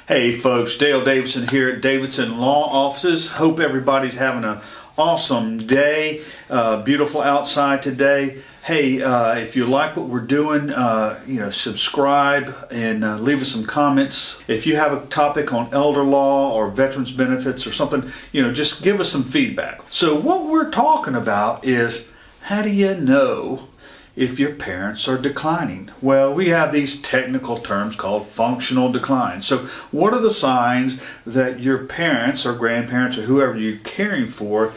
Hey folks, Dale Davidson here at Davidson Law Offices. Hope everybody's having an awesome day. Beautiful outside today. Hey, if you like what we're doing, subscribe and leave us some comments. If you have a topic on elder law or veterans benefits or something, just give us some feedback. So what we're talking about is, how do you know if your parents are declining? Well, we have these technical terms called functional decline. So what are the signs that your parents or grandparents or whoever you're caring for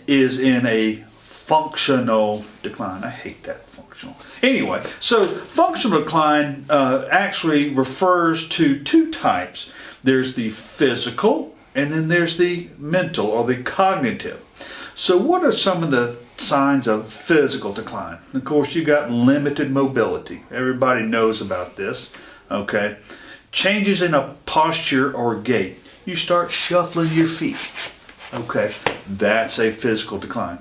is in a functional decline? I hate that, functional. Anyway, so functional decline actually refers to two types. There's the physical and then there's the mental or the cognitive. So what are some of the signs of physical decline? Of course, you got limited mobility. Everybody knows about this. Okay. Changes in a posture or gait. You start shuffling your feet. Okay. That's a physical decline.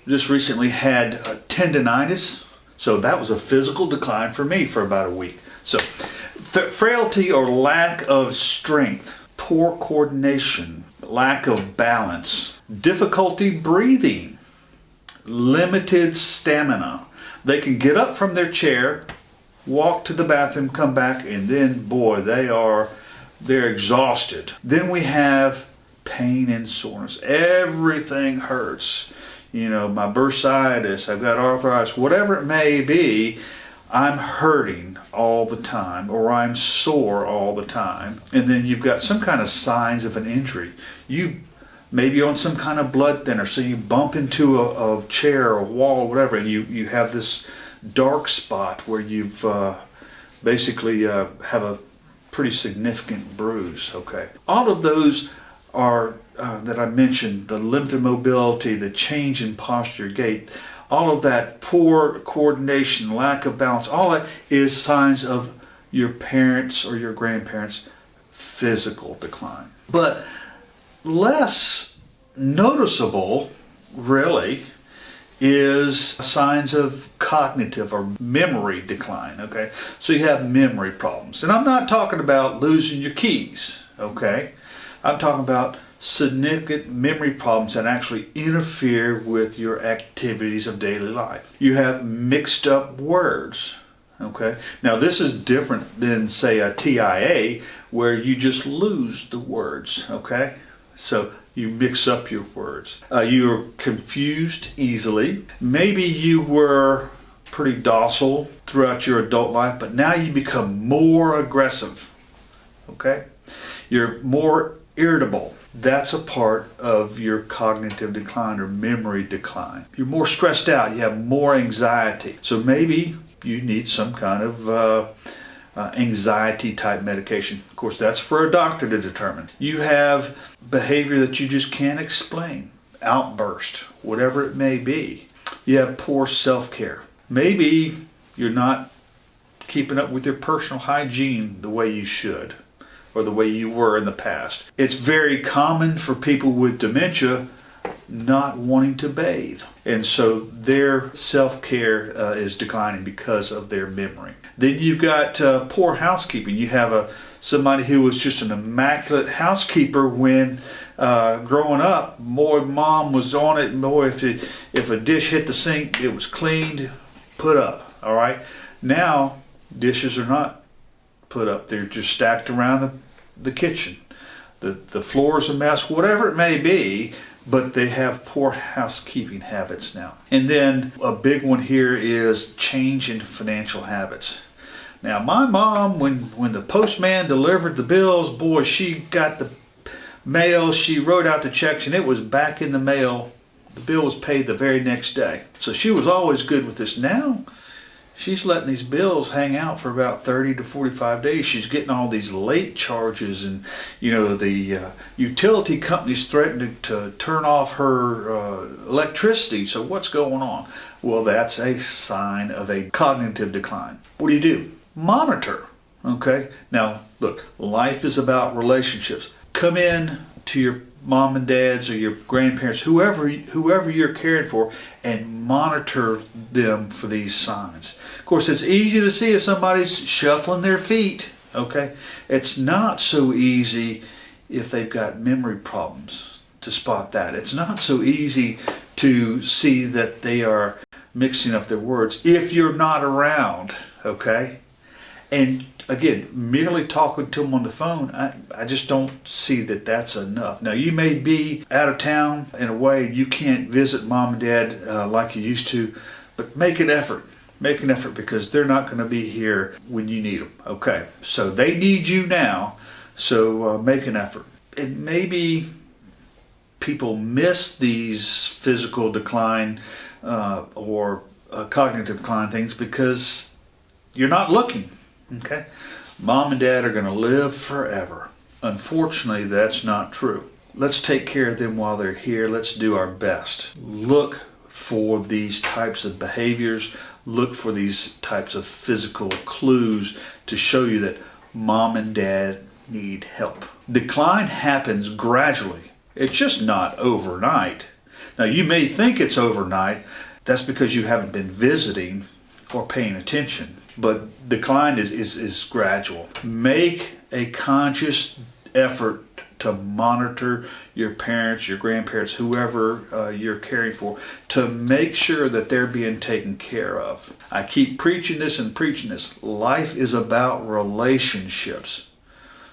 Just recently had tendinitis. So that was a physical decline for me for about a week. So frailty or lack of strength, poor coordination, lack of balance, difficulty breathing, limited stamina. They can get up from their chair, walk to the bathroom, come back, and then boy, they're exhausted. Then we have pain and soreness. Everything hurts. My bursitis, I've got arthritis, whatever it may be, I'm hurting all the time, or I'm sore all the time. And then you've got some kind of signs of an injury. You maybe on some kind of blood thinner, so you bump into a chair or a wall or whatever, and you have this dark spot where you've basically have a pretty significant bruise. Okay, all of those are that I mentioned: the limited mobility, the change in posture, gait, all of that, poor coordination, lack of balance, all that is signs of your parents or your grandparents' physical decline. But less noticeable, really, is signs of cognitive or memory decline. Okay, so you have memory problems, and I'm not talking about losing your keys. Okay, I'm talking about significant memory problems that actually interfere with your activities of daily life. You have mixed up words. Okay, now this is different than, say, a TIA, where you just lose the words. Okay, so you mix up your words. You're confused easily. Maybe you were pretty docile throughout your adult life, but now you become more aggressive. Okay, you're more irritable. That's a part of your cognitive decline or memory decline. You're more stressed out. You have more anxiety. So maybe you need some kind of anxiety type medication. Of course, that's for a doctor to determine. You have behavior that you just can't explain, outburst, whatever it may be. You have poor self-care. Maybe you're not keeping up with your personal hygiene the way you should, or the way you were in the past. It's very common for people with dementia not wanting to bathe. And so their self-care is declining because of their memory. Then you've got poor housekeeping. You have somebody who was just an immaculate housekeeper when growing up. Boy, mom was on it. And boy, if a dish hit the sink, it was cleaned, put up. All right. Now, dishes are not put up. They're just stacked around the kitchen. The floor's a mess, whatever it may be, but they have poor housekeeping habits now. And then a big one here is change in financial habits. Now, my mom, when the postman delivered the bills, boy, she got the mail, she wrote out the checks, and it was back in the mail. The bill was paid the very next day. So she was always good with this. Now, she's letting these bills hang out for about 30 to 45 days. She's getting all these late charges, and the utility companies threatening to turn off her electricity. So what's going on? Well, that's a sign of a cognitive decline. What do? Monitor. Okay. Now, look, life is about relationships. Come in to your mom and dads or your grandparents, whoever you're caring for, and monitor them for these signs. Of course, it's easy to see if somebody's shuffling their feet. okay? It's not so easy if they've got memory problems to spot that. It's not so easy to see that they are mixing up their words if you're not around, okay? And again, merely talking to them on the phone, I just don't see that that's enough. Now, you may be out of town in a way you can't visit mom and dad like you used to, but make an effort. Make an effort, because they're not going to be here when you need them, okay? So they need you now, so make an effort. And maybe people miss these physical decline or cognitive decline things because you're not looking. Okay? Mom and dad are going to live forever. Unfortunately, that's not true. Let's take care of them while they're here. Let's do our best. Look for these types of behaviors. Look for these types of physical clues to show you that mom and dad need help. Decline happens gradually. It's just not overnight. Now, you may think it's overnight. That's because you haven't been visiting or paying attention. But decline is gradual. Make a conscious effort to monitor your parents, your grandparents, whoever you're caring for, to make sure that they're being taken care of. I keep preaching this and preaching this. Life is about relationships.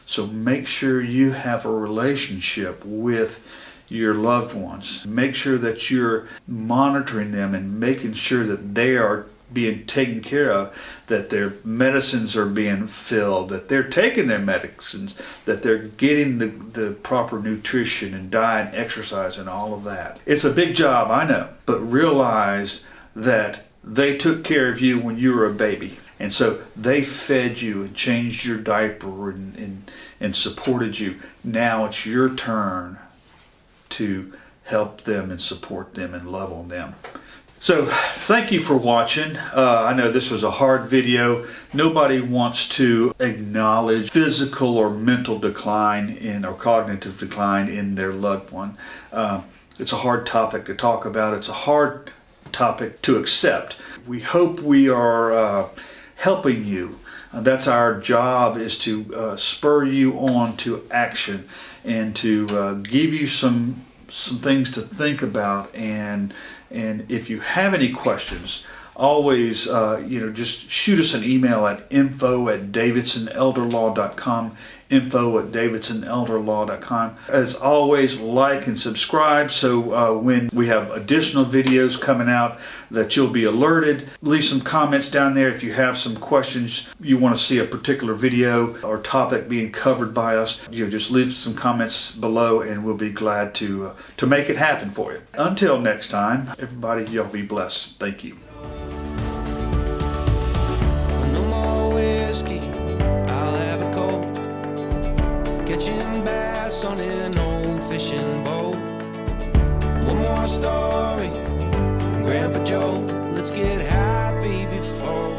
So make sure you have a relationship with your loved ones. Make sure that you're monitoring them and making sure that they are being taken care of, that their medicines are being filled, that they're taking their medicines, that they're getting the proper nutrition and diet and exercise and all of that. It's a big job, I know, but realize that they took care of you when you were a baby. And so they fed you and changed your diaper and supported you. Now it's your turn to help them and support them and love on them. So thank you for watching. I know this was a hard video. Nobody wants to acknowledge physical or mental decline or cognitive decline in their loved one. It's a hard topic to talk about. It's a hard topic to accept. We hope we are helping you. That's our job, is to spur you on to action and to give you some things to think about. And if you have any questions, always just shoot us an email at info@davidsonelderlaw.com, info@davidsonelderlaw.com. As always, like and subscribe so when we have additional videos coming out that you'll be alerted. Leave some comments down there if you have some questions, you want to see a particular video or topic being covered by us. Just leave some comments below and we'll be glad to make it happen for you. Until next time, everybody, y'all be blessed. Thank you. Catching bass on an old fishing boat. One more story from Grandpa Joe. Let's get happy before